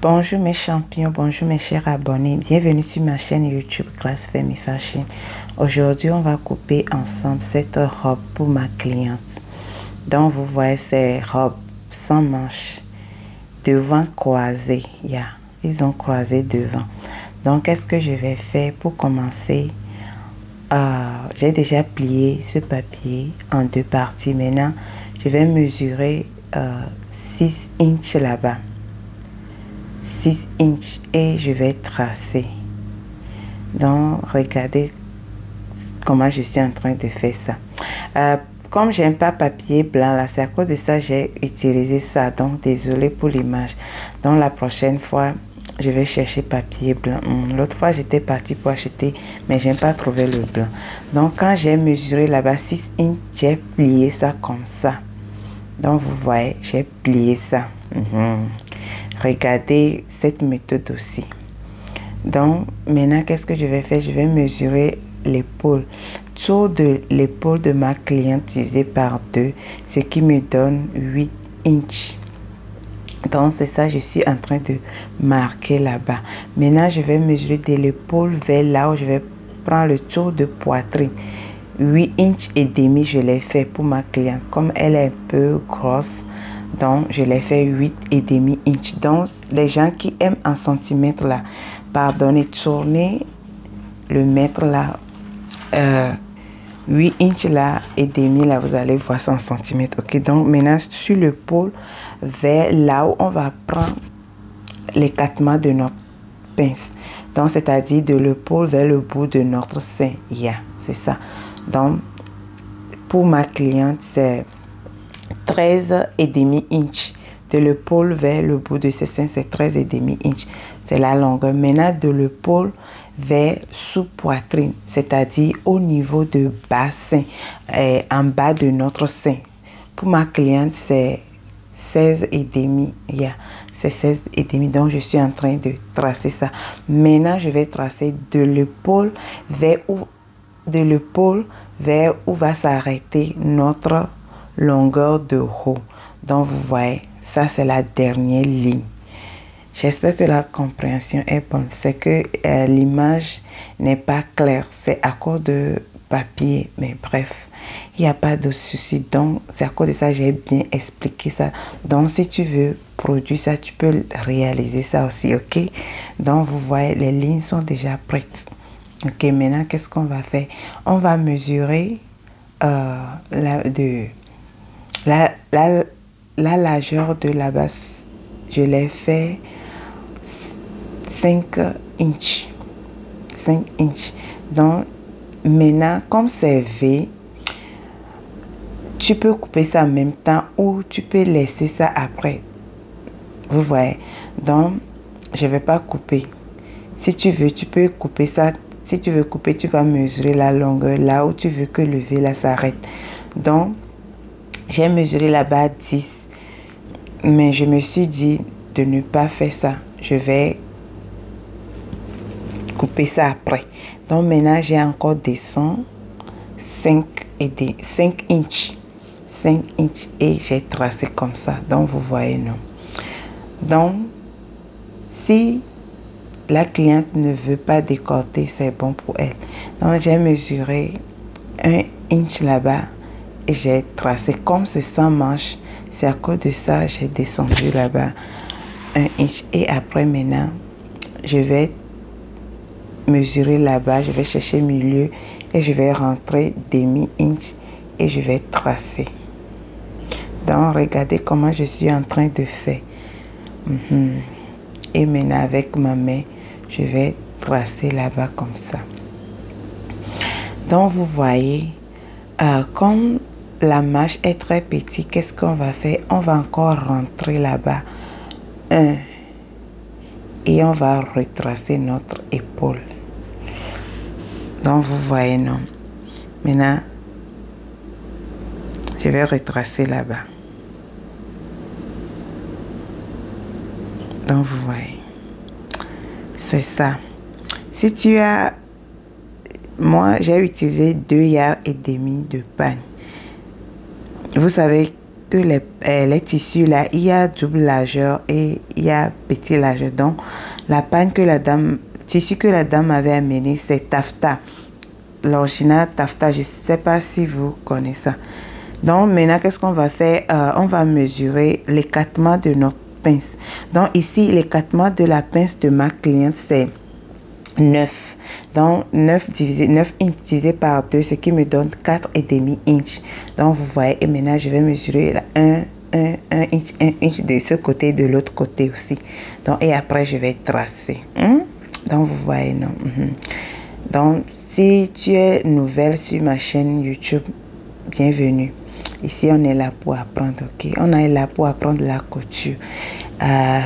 Bonjour mes champions, bonjour mes chers abonnés, bienvenue sur ma chaîne YouTube Classe Femme Fashion. Aujourd'hui on va couper ensemble cette robe pour ma cliente. Donc vous voyez ces robes sans manches, devant croisé, ils ont croisé devant. Donc qu'est-ce que je vais faire pour commencer? J'ai déjà plié ce papier en deux parties. Maintenant je vais mesurer 6 inches là-bas, 6 inches, et je vais tracer. Donc regardez comment je suis en train de faire ça. Comme j'aime pas papier blanc là, c'est à cause de ça j'ai utilisé ça. Donc désolé pour l'image. Donc la prochaine fois je vais chercher papier blanc. L'autre fois j'étais partie pour acheter, mais j'aime pas trouver le blanc. Donc quand j'ai mesuré là-bas 6 inches, j'ai plié ça comme ça. Donc vous voyez, j'ai plié ça. Regardez cette méthode aussi. Donc maintenant qu'est-ce que je vais faire? Je vais mesurer l'épaule, tour de l'épaule de ma cliente divisé par 2, ce qui me donne 8 inches. Donc c'est ça, je suis en train de marquer là-bas. Maintenant je vais mesurer de l'épaule vers là où je vais prendre le tour de poitrine. 8 inches et demi je l'ai fait pour ma cliente. Comme elle est un peu grosse, donc je l'ai fait 8 et demi inches. Donc les gens qui aiment en centimètres là, pardonnez, tournez le mètre là, 8 inches là et demi là, vous allez voir 100 centimètres. Ok, donc maintenant sur l'épaule vers là où on va prendre l'écartement de notre pince, donc c'est à dire de l'épaule vers le bout de notre sein. C'est ça. Donc pour ma cliente c'est 13 et demi inches. De l'épaule vers le bout de ses seins, c'est 13 et demi inches. C'est la longueur. Maintenant de l'épaule vers sous poitrine, c'est-à-dire au niveau de bassin, en bas de notre sein. Pour ma cliente c'est 16 et demi. C'est 16 et demi. Donc je suis en train de tracer ça. Maintenant je vais tracer de l'épaule vers où va s'arrêter notre longueur de haut. Donc vous voyez, ça c'est la dernière ligne. J'espère que la compréhension est bonne. C'est que l'image n'est pas claire, c'est à cause de papier, mais bref, il n'y a pas de souci. Donc c'est à cause de ça que j'ai bien expliqué ça. Donc si tu veux produire ça, tu peux réaliser ça aussi. Ok, donc vous voyez, les lignes sont déjà prêtes. Ok, maintenant qu'est-ce qu'on va faire? On va mesurer la largeur de la base. Je l'ai fait 5 inches. 5 inches. Donc maintenant comme c'est V, tu peux couper ça en même temps ou tu peux laisser ça après. Vous voyez, donc je vais pas couper. Si tu veux, tu peux couper ça. Si tu veux couper, tu vas mesurer la longueur là où tu veux que le V là s'arrête. Donc j'ai mesuré là-bas 10, mais je me suis dit de ne pas faire ça. Je vais couper ça après. Donc maintenant j'ai encore descendu 5 inches. 5 inches et j'ai tracé comme ça. Donc vous voyez, non? Donc si la cliente ne veut pas décorter, c'est bon pour elle. Donc j'ai mesuré 1 inch là-bas et j'ai tracé. Comme c'est sans manche, c'est à cause de ça j'ai descendu là-bas 1 inch. Et après maintenant je vais mesurer là-bas, je vais chercher milieu et je vais rentrer demi inch et je vais tracer. Donc regardez comment je suis en train de faire. Et maintenant avec ma main je vais tracer là-bas comme ça. Donc vous voyez, comme la manche est très petite, qu'est-ce qu'on va faire? On va encore rentrer là-bas 1 et on va retracer notre épaule. Donc vous voyez, non? Maintenant je vais retracer là-bas. Donc vous voyez, c'est ça. Si tu as, moi j'ai utilisé 2 yards et demi de pagne. Vous savez que les tissus là, il y a double largeur et il y a petit largeur. Donc la pagne que la dame, tissu que la dame avait amené, c'est taffetas, l'original taffetas. Je sais pas si vous connaissez ça. Donc maintenant qu'est-ce qu'on va faire? On va mesurer l'écartement de notre pince. Donc ici l'écartement de la pince de ma cliente c'est 9. Donc 9 inches divisé par 2, ce qui me donne 4,5 inches. Donc vous voyez, et maintenant je vais mesurer 1 inch de ce côté et de l'autre côté aussi. Donc et après je vais tracer. Donc vous voyez, non? Donc si tu es nouvelle sur ma chaîne YouTube, bienvenue. Ici on est là pour apprendre, ok? On est là pour apprendre la couture.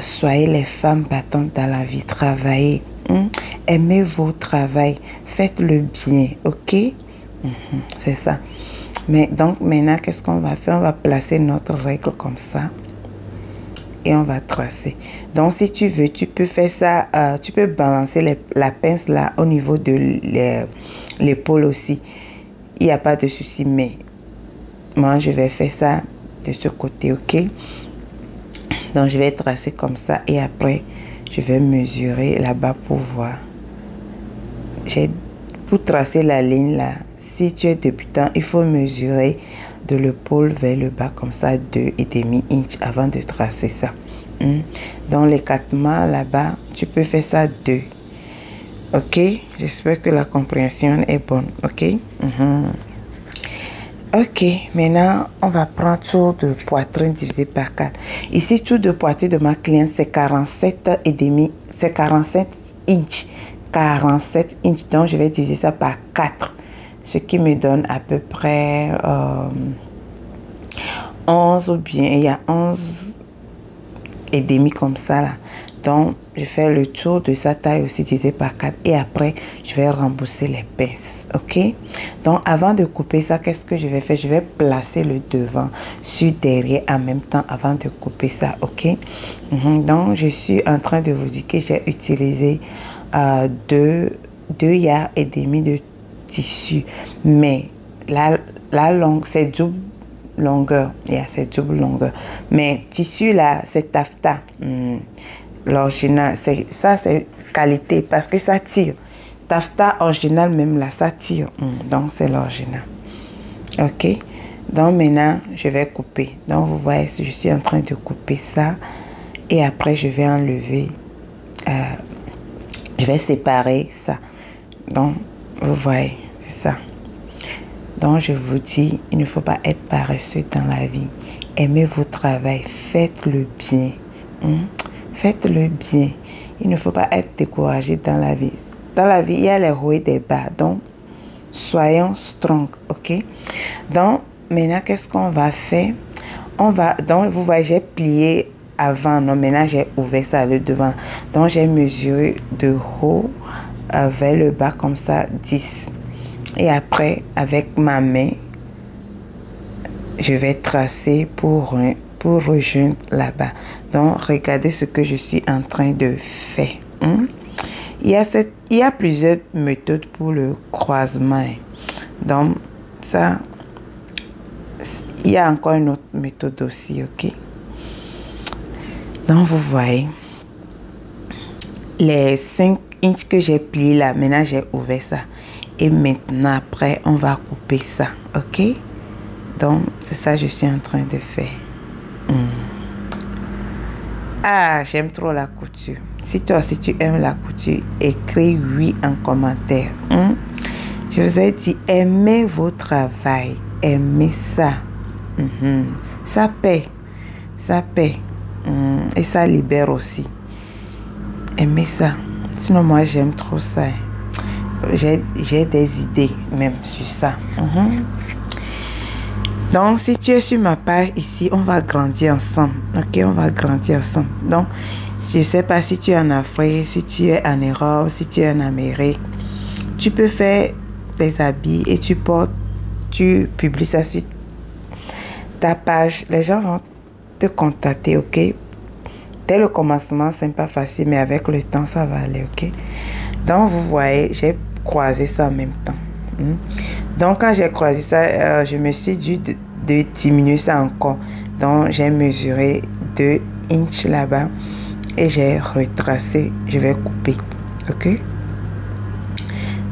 Soyez les femmes battantes dans la vie, travaillez. Aimez vos travail, faites-le bien, ok? C'est ça. Mais donc maintenant qu'est-ce qu'on va faire? On va placer notre règle comme ça et on va tracer. Donc si tu veux, tu peux faire ça, tu peux balancer la pince là au niveau de l'épaule aussi, il n'y a pas de souci. Mais moi je vais faire ça de ce côté, ok? Donc je vais tracer comme ça et après je vais mesurer là-bas pour voir. Pour tracer la ligne là, si tu es débutant, il faut mesurer de l'épaule vers le bas comme ça 2,5 inches avant de tracer ça. Dans l'écartement là-bas, tu peux faire ça 2. Ok, j'espère que la compréhension est bonne. Ok. Ok, maintenant on va prendre tour de poitrine divisé par 4. Ici, tour de poitrine de ma cliente c'est 47,5, c'est 47 inches. 47 inches, donc je vais diviser ça par 4, ce qui me donne à peu près 11, ou bien il y a 11,5 comme ça là. Donc je fais le tour de sa taille aussi divisé par 4 et après je vais rembourser les pinces, ok? Donc avant de couper ça, qu'est-ce que je vais faire? Je vais placer le devant sur derrière en même temps avant de couper ça, ok? Donc je suis en train de vous dire que j'ai utilisé 2 yards et demi de tissu, mais la longue c'est double longueur, c'est double longueur, mais tissu là c'est taffetas, l'original, ça c'est qualité parce que ça tire. Taffetas original même là ça tire, donc c'est l'original, ok? Donc maintenant je vais couper. Donc vous voyez, je suis en train de couper ça et après je vais enlever, je vais séparer ça. Donc vous voyez, c'est ça. Donc je vous dis, il ne faut pas être paresseux dans la vie. Aimez votre travail, faites-le bien. Faites-le bien. Il ne faut pas être découragé dans la vie. Dans la vie, il y a les hauts et des bas. Donc soyons strong, ok? Donc maintenant qu'est-ce qu'on va faire? Donc vous voyez, j'ai plié avant, non, maintenant j'ai ouvert ça le devant. Donc j'ai mesuré de haut vers le bas comme ça 10. Et après avec ma main je vais tracer pour rejoindre là-bas. Donc regardez ce que je suis en train de faire. Il y a plusieurs méthodes pour le croisement. Donc ça, il y a encore une autre méthode aussi, ok? Donc vous voyez les 5 inches que j'ai plié là, maintenant j'ai ouvert ça et maintenant après on va couper ça, ok? Donc c'est ça que je suis en train de faire. Ah, j'aime trop la couture. Si toi aussi tu aimes la couture, écris oui en commentaire. Je vous ai dit, aimez votre travail, aimez ça. Ça paie, ça paie. Et ça libère aussi. Aimez ça. Sinon moi j'aime trop ça. J'ai des idées même sur ça. Donc si tu es sur ma page ici, on va grandir ensemble. Ok, on va grandir ensemble. Donc je ne sais pas si tu es en Afrique, si tu es en Europe, si tu es en Amérique, tu peux faire des habits et tu publies ça sur ta page. Les gens vont te contacter, ok? Dès le commencement, c'est pas facile, mais avec le temps, ça va aller, ok? Donc, vous voyez, j'ai croisé ça en même temps. Donc, quand j'ai croisé ça, je me suis dit de diminuer ça encore. Donc, j'ai mesuré 2 inches là-bas et j'ai retracé. Je vais couper. Ok?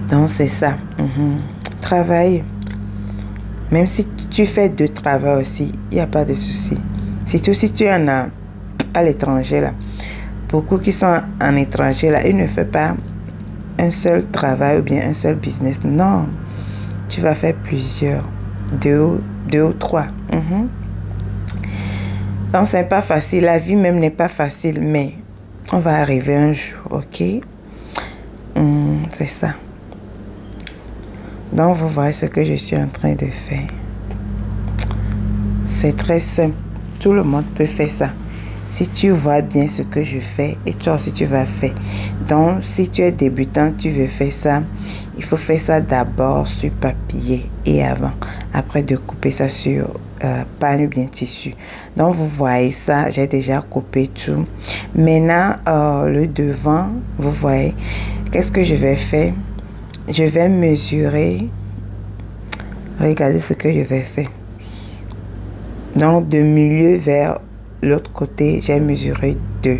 Donc, c'est ça. Travail. Même si tu fais 2 travaux aussi, il n'y a pas de souci. Surtout si tu en as à l'étranger là. Beaucoup qui sont en étranger là, ils ne font pas un seul travail ou bien un seul business. Non, tu vas faire plusieurs, deux ou trois. Donc c'est pas facile, la vie même n'est pas facile, mais on va arriver un jour, ok? C'est ça. Donc vous voyez ce que je suis en train de faire. C'est très simple, tout le monde peut faire ça. Si tu vois bien ce que je fais, et toi aussi tu vas faire. Donc, si tu es débutant, tu veux faire ça, il faut faire ça d'abord sur papier et avant. Après de couper ça sur panne ou bien tissu. Donc, vous voyez ça, j'ai déjà coupé tout. Maintenant, le devant, vous voyez, qu'est-ce que je vais faire? Je vais mesurer. Regardez ce que je vais faire. Donc, de milieu vers l'autre côté, j'ai mesuré 2.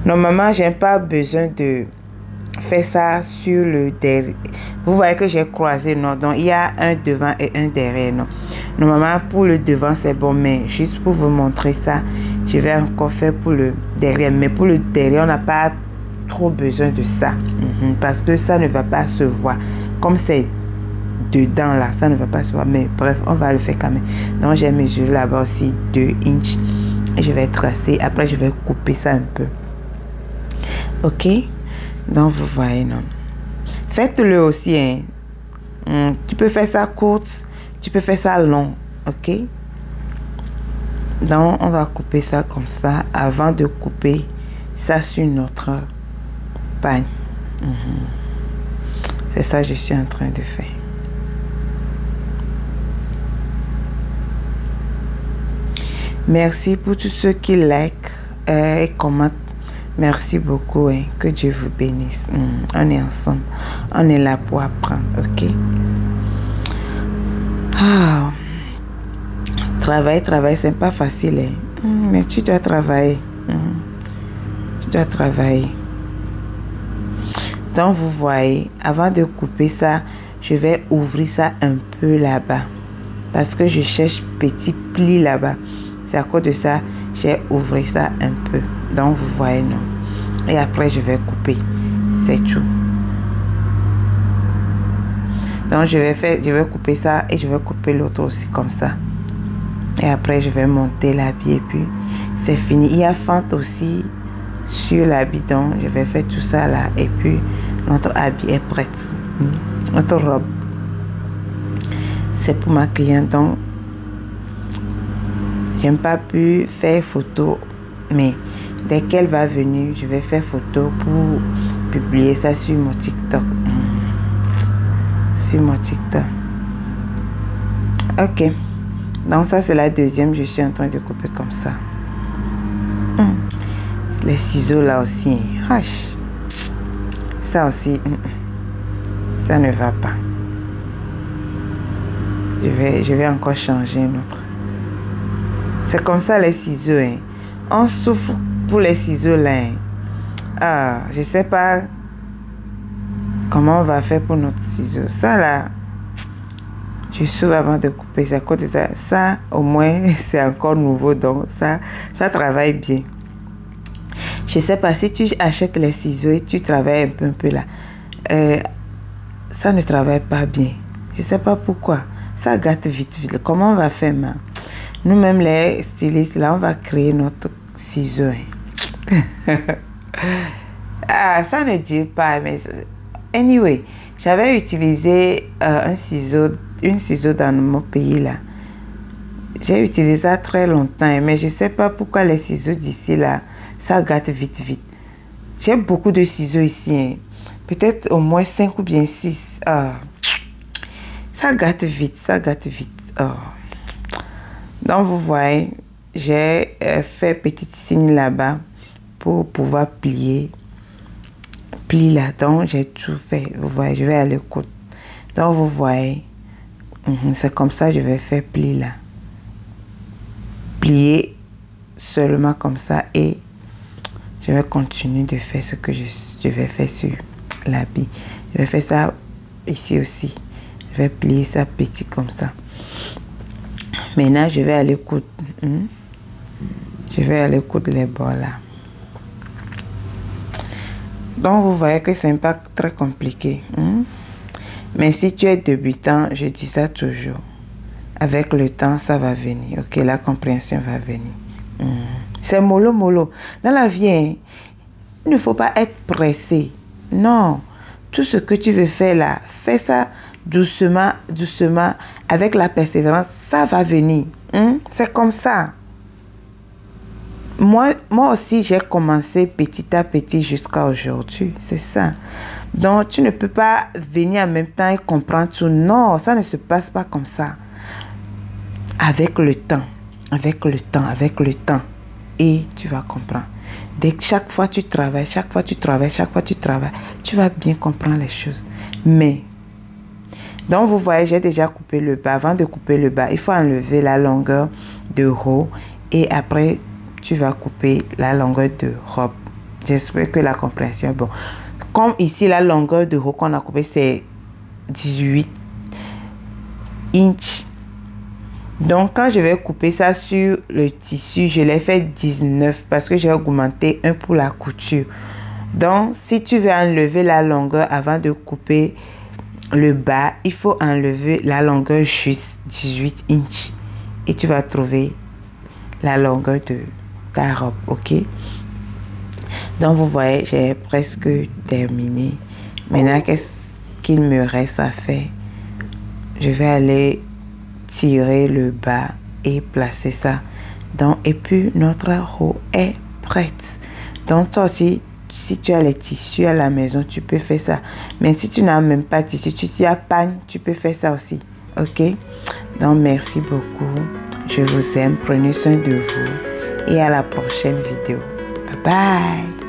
Normalement, j'ai pas besoin de faire ça sur le derrière. Vous voyez que j'ai croisé, non? Donc, il y a un devant et un derrière, non? Normalement, pour le devant, c'est bon, mais juste pour vous montrer ça, je vais encore faire pour le derrière. Mais pour le derrière, on n'a pas trop besoin de ça. Parce que ça ne va pas se voir. Comme c'est dedans là, ça ne va pas se voir, mais bref, on va le faire quand même. Donc j'ai mesuré là-bas aussi 2 inches et je vais tracer. Après je vais couper ça un peu. Ok, donc vous voyez, non, faites-le aussi, hein. Tu peux faire ça courte, tu peux faire ça long. Ok, donc on va couper ça comme ça avant de couper ça sur notre pagne. C'est ça que je suis en train de faire. Merci pour tous ceux qui like et commentent. Merci beaucoup, hein. Que Dieu vous bénisse. On est ensemble. On est là pour apprendre, ok? Travailler, c'est pas facile, hein. Mais tu dois travailler. Tu dois travailler. Donc, vous voyez, avant de couper ça, je vais ouvrir ça un peu là-bas. Parce que je cherche petit pli là-bas. C'est à cause de ça, j'ai ouvert ça un peu. Donc, vous voyez, non. Et après, je vais couper. C'est tout. Donc, je vais couper ça et je vais couper l'autre aussi comme ça. Et après, je vais monter l'habit et puis, c'est fini. Il y a fente aussi sur l'habit. Donc, je vais faire tout ça là. Et puis, notre habit est prêt. Notre robe. C'est pour ma cliente. Donc, j'aime pas pu faire photo, mais dès qu'elle va venir, je vais faire photo pour publier ça sur mon TikTok. Sur mon TikTok. Ok. Donc ça c'est la deuxième, je suis en train de couper comme ça. Les ciseaux là aussi. Ça aussi, ça ne va pas. Je vais encore changer un autre. C'est comme ça les ciseaux, hein. On souffre pour les ciseaux là, hein. Je sais pas comment on va faire pour notre ciseau. Ça là, je souffre avant de couper. C'est à cause de ça. Ça au moins c'est encore nouveau, donc ça travaille bien. Je sais pas si tu achètes les ciseaux et tu travailles un peu là, ça ne travaille pas bien. Je sais pas pourquoi. Ça gâte vite. Comment on va faire, man? Nous-mêmes, les stylistes, là, on va créer notre ciseau. Ça ne dit pas, mais... Anyway, j'avais utilisé une ciseau dans mon pays, là. J'ai utilisé ça très longtemps, mais je ne sais pas pourquoi les ciseaux d'ici, là, ça gâte vite. J'ai beaucoup de ciseaux ici, hein. Peut-être au moins 5 ou bien 6. Ça gâte vite. Donc, vous voyez, j'ai fait petit signe là-bas pour pouvoir plier. Plie là. Donc, j'ai tout fait. Vous voyez, je vais aller au côté. Donc, vous voyez, c'est comme ça que je vais faire pli là. plier seulement comme ça et je vais continuer de faire ce que je vais faire sur l'habit. Je vais faire ça ici aussi. Je vais plier ça petit comme ça. Maintenant, je vais aller coudre. Je vais aller coudre les bords là. Donc, vous voyez que ce n'est pas très compliqué. Mais si tu es débutant, je dis ça toujours. Avec le temps, ça va venir. Ok, la compréhension va venir. C'est mollo mollo. Dans la vie, hein, il ne faut pas être pressé. Non. Tout ce que tu veux faire là, fais ça doucement, doucement, avec la persévérance, ça va venir. C'est comme ça. Moi aussi, j'ai commencé petit à petit jusqu'à aujourd'hui. C'est ça. Donc, tu ne peux pas venir en même temps et comprendre tout. Non, ça ne se passe pas comme ça. Avec le temps, avec le temps, avec le temps. Et tu vas comprendre. Dès que chaque fois tu travailles, chaque fois tu travailles, chaque fois tu travailles, tu vas bien comprendre les choses. Mais, donc vous voyez, j'ai déjà coupé le bas. Avant de couper le bas, il faut enlever la longueur de haut. Et après, tu vas couper la longueur de robe. J'espère que la compréhension est bonne. Comme ici, la longueur de haut qu'on a coupé, c'est 18 inches. Donc, quand je vais couper ça sur le tissu, je l'ai fait 19 parce que j'ai augmenté un pour la couture. Donc, si tu veux enlever la longueur avant de couper le bas, il faut enlever la longueur juste 18 inches. Et tu vas trouver la longueur de ta robe, ok? Donc, vous voyez, j'ai presque terminé. Maintenant, qu'est-ce qu'il me reste à faire? Je vais aller tirer le bas et placer ça. Donc, et puis, notre robe est prête. Donc, toi aussi, si tu as les tissus à la maison, tu peux faire ça. Mais si tu n'as même pas de tissu, tu as pagne, tu peux faire ça aussi. Ok? Donc, merci beaucoup. Je vous aime. Prenez soin de vous. Et à la prochaine vidéo. Bye bye.